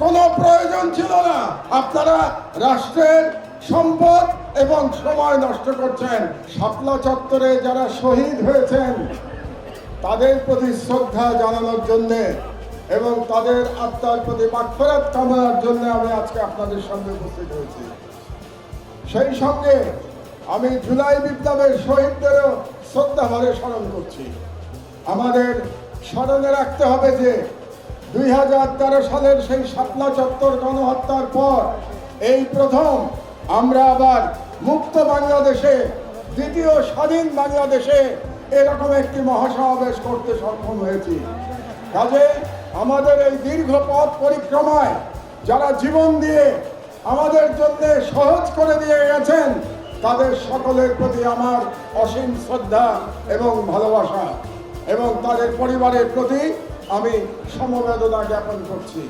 কোনো প্রয়োজন ছিল না। আপনারা রাষ্ট্রের সম্পদ এবং সময় নষ্ট করছেন। শাপলা চত্বরে যারা শহীদ হয়েছেন তাদের প্রতি শ্রদ্ধা জানানোর জন্যে এবং তাদের আত্মার প্রতি মাগফিরাত কামনার জন্য আমি আজকে আপনাদের সামনে উপস্থিত হয়েছি। সেই সঙ্গে আমি জুলাই বিপ্লবের শহীদদেরও শ্রদ্ধা ভরে স্মরণ করছি। আমাদের স্মরণে রাখতে হবে যে 2013 সালের সেই শাপলা চত্বর গণহত্যার পর এই প্রথম আমরা আবার মুক্ত বাংলাদেশে, দ্বিতীয় স্বাধীন বাংলাদেশে এরকম একটি মহাসমাবেশ করতে সক্ষম হয়েছি। কাজে আমাদের এই দীর্ঘ পথ পরিক্রমায় যারা জীবন দিয়ে আমাদের জন্য সহজ করে দিয়ে গেছেন তাদের সকলের প্রতি আমার অসীম শ্রদ্ধা এবং ভালোবাসা এবং তাদের পরিবারের প্রতি আমি সমবেদনা জ্ঞাপন করছি।